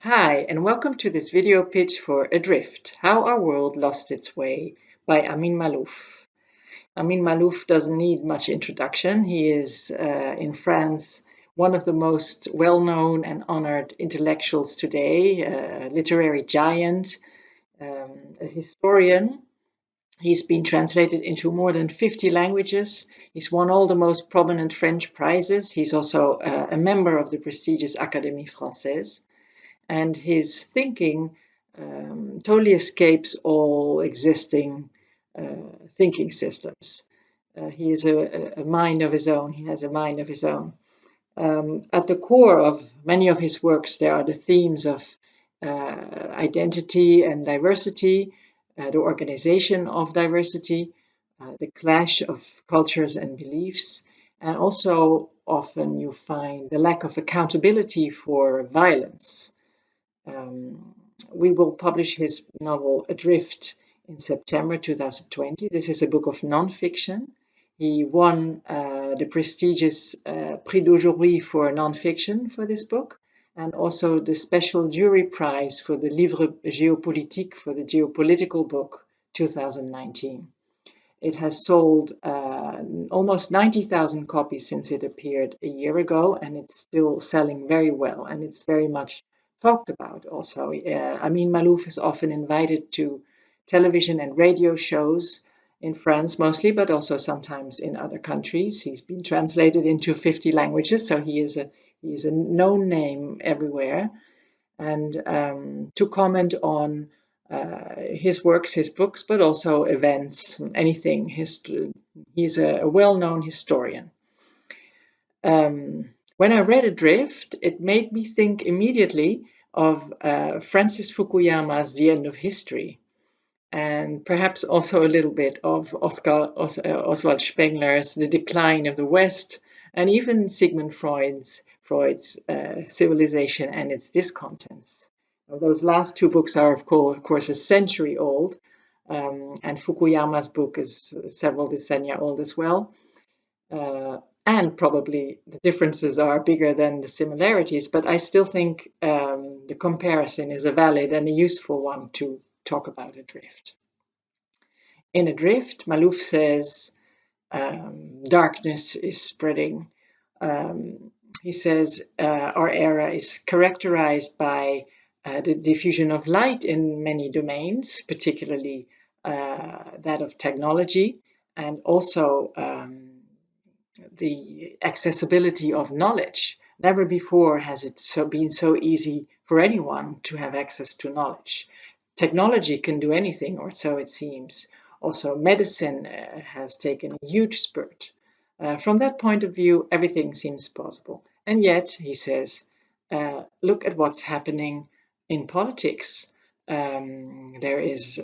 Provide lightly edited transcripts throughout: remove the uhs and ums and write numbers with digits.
Hi, and welcome to this video pitch for Adrift, How Our World Lost Its Way by Amin Maalouf. Amin Maalouf doesn't need much introduction. He is, in France, one of the most well-known and honored intellectuals today, a literary giant, a historian. He's been translated into more than 50 languages. He's won all the most prominent French prizes. He's also a member of the prestigious Académie Française. And his thinking totally escapes all existing thinking systems. He is a mind of his own. He has a mind of his own. At the core of many of his works, there are the themes of identity and diversity, the organization of diversity, the clash of cultures and beliefs, and also often you find the lack of accountability for violence. We will publish his novel Adrift in September 2020. This is a book of nonfiction. He won the prestigious Prix d'Aujourd'hui for nonfiction for this book, and also the special jury prize for the Livre Géopolitique for the geopolitical book 2019. It has sold almost 90,000 copies since it appeared a year ago, and it's still selling very well, and it's very much talked about also. Amin Maalouf is often invited to television and radio shows in France mostly, but also sometimes in other countries. He's been translated into 50 languages, so he is a known name everywhere. And to comment on his works, his books, but also events, anything. He's a well-known historian. When I read Adrift, it made me think immediately of Francis Fukuyama's The End of History, and perhaps also a little bit of Oswald Spengler's The Decline of the West, and even Sigmund Freud's Civilization and its Discontents. Now, those last two books are, of course, a century old, and Fukuyama's book is several decennia old as well. And probably the differences are bigger than the similarities, but I still think the comparison is a valid and a useful one to talk about Adrift. In Adrift, Maalouf says darkness is spreading. He says our era is characterized by the diffusion of light in many domains, particularly that of technology, and also the accessibility of knowledge. Never before has it been so easy for anyone to have access to knowledge. Technology can do anything, or so it seems. Also, medicine has taken a huge spurt. From that point of view, everything seems possible. And yet, he says, look at what's happening in politics. There's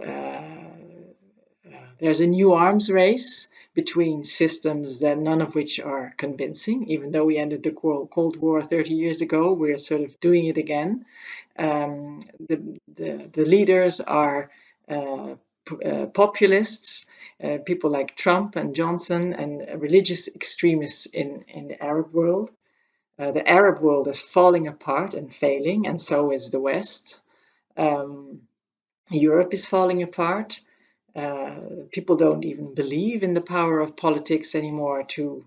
a new arms race between systems that none of which are convincing. Even though we ended the Cold War 30 years ago, we're sort of doing it again. The leaders are populists, people like Trump and Johnson, and religious extremists in the Arab world. The Arab world is falling apart and failing, and so is the West. Europe is falling apart. People don't even believe in the power of politics anymore to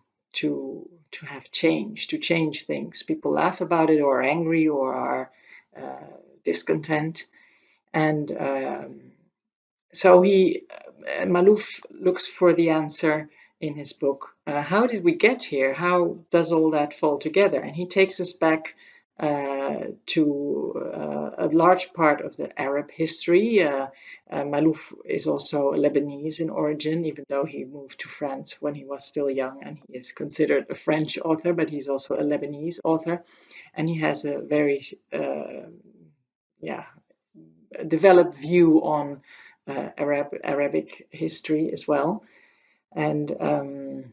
have change, to change things. People laugh about it, or are angry, or are discontent, and so Maalouf looks for the answer in his book. How did we get here? How does all that fall together? And he takes us back to a large part of the Arab history. Maalouf is also Lebanese in origin, even though he moved to France when he was still young, and he is considered a French author, but he's also a Lebanese author, and he has a very developed view on Arabic history as well. And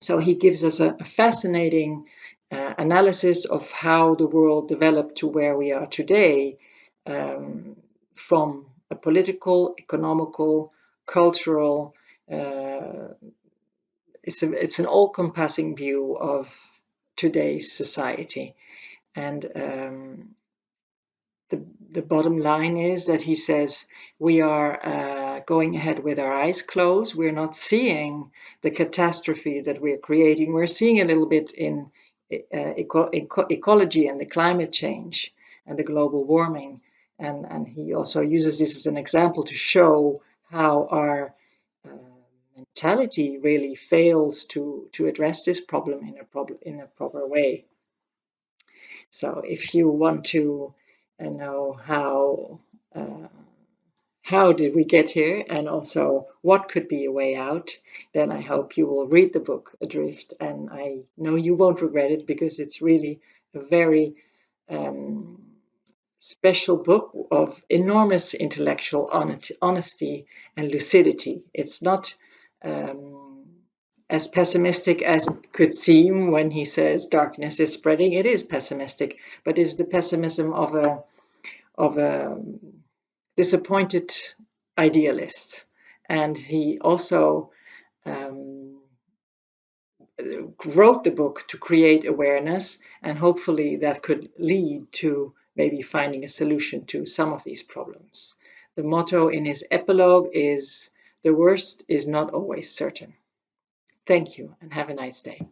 so he gives us a fascinating analysis of how the world developed to where we are today, from a political, economical, cultural, it's an all-compassing view of today's society. And the bottom line is that he says we are going ahead with our eyes closed. We're not seeing the catastrophe that we're creating. We're seeing a little bit in ecology and the climate change and the global warming. And he also uses this as an example to show how our mentality really fails to address this problem in a proper way. So if you want to know how did we get here and also what could be a way out, then I hope you will read the book Adrift, and I know you won't regret it because it's really a very special book of enormous intellectual honesty and lucidity. It's not as pessimistic as it could seem when he says darkness is spreading. It is pessimistic, but it's the pessimism of a disappointed idealist. And he also wrote the book to create awareness, and hopefully that could lead to maybe finding a solution to some of these problems. The motto in his epilogue is, "The worst is not always certain." Thank you and have a nice day.